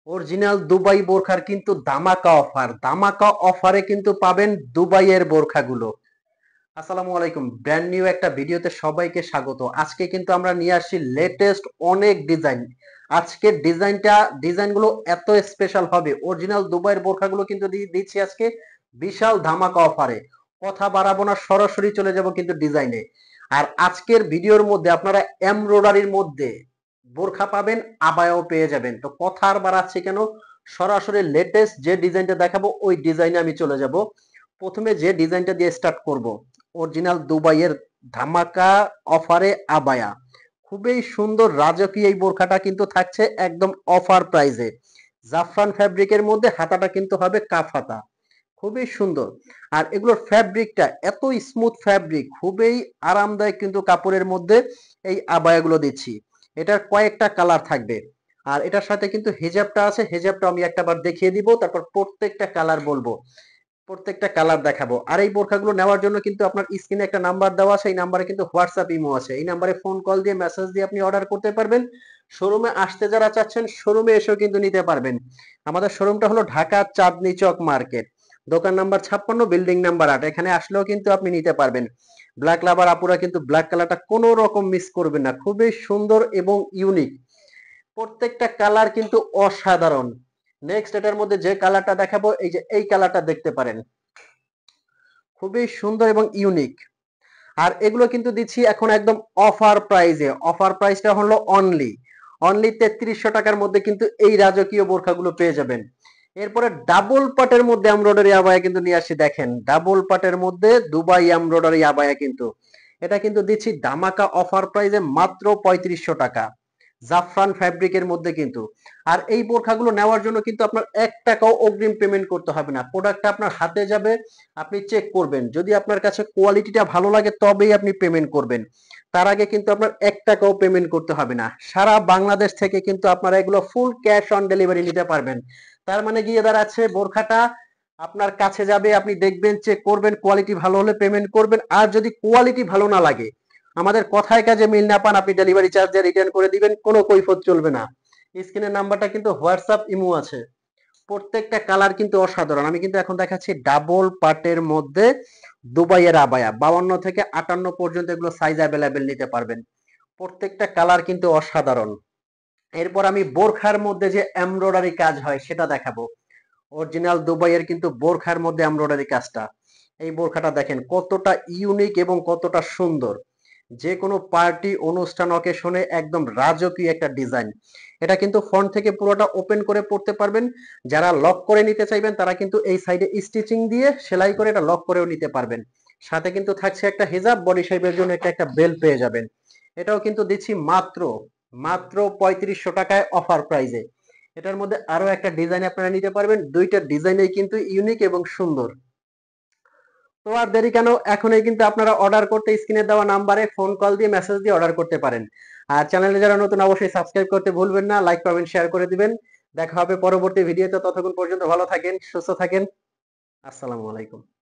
Original Dubai বোরখার কিন্তু ধামাকা offer, ধামাকা অফারে কিন্তু পাবেন দুবাইয়ের বোরখাগুলো। আসসালামু আলাইকুম, ব্র্যান্ড নিউ একটা ভিডিওতে সবাইকে স্বাগত। আজকে কিন্তু আমরা নিয়ে আসছি লেটেস্ট অনেক ডিজাইন। আজকের ডিজাইনগুলো এত স্পেশাল হবে, অরিজিনাল দুবাইয়ের বোরখাগুলো কিন্তু দিচ্ছি আজকে বিশাল ধামাকা অফারে। কথা বাড়াবো না, সরাসরি চলে যাব কিন্তু ডিজাইনে। আর আজকের ভিডিওর মধ্যে আপনারা এমব্রয়ডারির মধ্যে বোরখা পাবেন, আবায়াও পেয়ে যাবেন। তো কথা আর বাড়াচ্ছি কেন, সরাসরি লেটেস্ট যে ডিজাইনটা দেখাবো ওই ডিজাইনে আমি চলে যাব। প্রথমে যে ডিজাইনটা দিয়ে স্টার্ট করব, অরিজিনাল দুবাইয়ের ধামাকা অফারে আবায়া। খুবই সুন্দর রাজকীয় এই বোরখাটা কিন্তু থাকছে একদম অফার প্রাইজে। জাফরান ফ্যাব্রিকের মধ্যে হাতাটা কিন্তু হবে কাফ হাতা, খুবই সুন্দর। আর এগুলোর ফ্যাব্রিকটা এত স্মুথ ফ্যাব্রিক, খুবই আরামদায়ক কিন্তু কাপড়ের মধ্যে এই আবায়াগুলো দিচ্ছি। এটার কয়েকটা কালার থাকবে। আর এটার সাথে কিন্তু হিজাবটা আছে, হিজাবটা আমি একটাবার দেখিয়ে দিব, তারপর প্রত্যেকটা কালার বলবো, প্রত্যেকটা কালার দেখাবো। আর এই বোরখাগুলো নেওয়ার জন্য কিন্তু আপনার স্ক্রিনে একটা নাম্বার দেওয়া আছে, এই নাম্বারে কিন্তু হোয়াটসঅ্যাপ ইমো আছে, এই নাম্বারে ফোন কল দিয়ে মেসেজ দিয়ে আপনি অর্ডার করতে পারবেন। শোরুমে আসতে যারা চাচ্ছেন শোরুমে এসেও কিন্তু নিতে পারবেন। আমাদের শোরুমটা হলো ঢাকা চাঁদনি চক মার্কেট, দোকান নাম্বার 56, বিল্ডিং নাম্বার 8। এখানে আসলেও কিন্তু আপনি নিতে পারবেন। ব্ল্যাক লাভার আপুরা কিন্তু ব্ল্যাক কালারটা কোনো রকম মিস করবেন না, খুবই সুন্দর এবং ইউনিক। প্রত্যেকটা কালার কিন্তু অসাধারণ। নেক্সট এটার মধ্যে যে কালারটা দেখাবো, এই যে এই কালারটা দেখতে পারেন, খুবই সুন্দর এবং ইউনিক। আর এগুলো কিন্তু দিচ্ছি এখন একদম অফার প্রাইজে। অফার প্রাইসটা হলো অনলি অনলি 3300 টাকার মধ্যে কিন্তু এই রাজকীয় বোরখাগুলো পেয়ে যাবেন। এরপরে ডাবল পাটের মধ্যে এমব্রয়ডারি আবায়া কিন্তু নিয়ে আসি, দেখেন ডাবল পাটের মধ্যে দুবাই এমব্রয়ডারি আবায়া কিন্তু এটা কিন্তু দিচ্ছি ধামাকা অফার প্রাইজে মাত্র 3500 টাকা, জাফরান ফ্যাব্রিকের মধ্যে কিন্তু। আর এই বোরখাগুলো নেওয়ার জন্য কিন্তু আপনার 1 টাকাও অগ্রিম পেমেন্ট করতে হবে না, প্রোডাক্টটা আপনার হাতে যাবে, আপনি চেক করবেন, যদি আপনার কাছে কোয়ালিটিটা ভালো লাগে তবেই আপনি পেমেন্ট করবেন। তার আগে কিন্তু আপনার 1 টাকাও পেমেন্ট করতে হবে না। সারা বাংলাদেশ থেকে কিন্তু আপনারা এগুলো ফুল ক্যাশ অন ডেলিভারি নিতে পারবেন। তার মানে গিয়ে দাঁড়াচ্ছে বোরখাটা আপনার কাছে যাবে, আপনি দেখবেন, চেক করবেন, কোয়ালিটি ভালো হলে পেমেন্ট করবেন। আর যদি কোয়ালিটি ভালো না লাগে, আমাদের কথায় কাজে মিল না পান, আপনি ডেলিভারি চার্জ দিয়ে রিটার্ন করে দিবেন, কোনো কৈফত চলবে না। স্ক্রিনের নাম্বারটা কিন্তু হোয়াটসঅ্যাপ ইমো আছে। প্রত্যেকটা কালার কিন্তু অসাধারণ। আমি কিন্তু এখন দেখাচ্ছি ডাবল পাটের মধ্যে দুবাইয়ের আবায়া, 52 থেকে 58 পর্যন্ত এগুলো সাইজ অ্যাভেলেবেল নিতে পারবেন। প্রত্যেকটা কালার কিন্তু অসাধারণ। এরপর আমি বোরখার মধ্যে যে এমব্রয়ডারি কাজ হয় সেটা দেখাবো। অরিজিনাল দুবাইয়ের কিন্তু বোরখার মধ্যে এমব্রয়ডারি কাজটা, এই বোরখাটা দেখেন কতটা ইউনিক এবং কতটা সুন্দর। যে কোনো পার্টি অনুষ্ঠান অকেশনে একদম রাজকীয় একটা ডিজাইন। এটা কিন্তু ফ্রন্ট থেকে পুরোটা ওপেন করে পড়তে পারবেন। যারা লক করে নিতে চাইবেন তারা কিন্তু এই সাইডে স্টিচিং দিয়ে সেলাই করে এটা লক করেও নিতে পারবেন। সাথে কিন্তু থাকছে একটা হিজাব, বডি শেপের জন্য একটা বেল্ট পেয়ে যাবেন। এটাও কিন্তু দিচ্ছি মাত্র মাত্র 3500 টাকায় অফার প্রাইজে। এটার মধ্যে আরো একটা ডিজাইন আপনারা নিতে পারবেন, দুইটা ডিজাইনই কিন্তু ইউনিক এবং সুন্দর। তো আর দেরি কেন, এখনই কিন্তু আপনারা অর্ডার করতে স্ক্রিনে দেওয়া নাম্বারে ফোন কল দিয়ে মেসেজ দিয়ে অর্ডার করতে পারেন। আর চ্যানেলে যারা নতুন অবশ্যই সাবস্ক্রাইব করতে ভুলবেন না, লাইক কমেন্ট শেয়ার করে দিবেন। দেখা হবে পরবর্তী ভিডিওতে, ততক্ষণ পর্যন্ত ভালো থাকেন, সুস্থ থাকেন। আসসালামু আলাইকুম।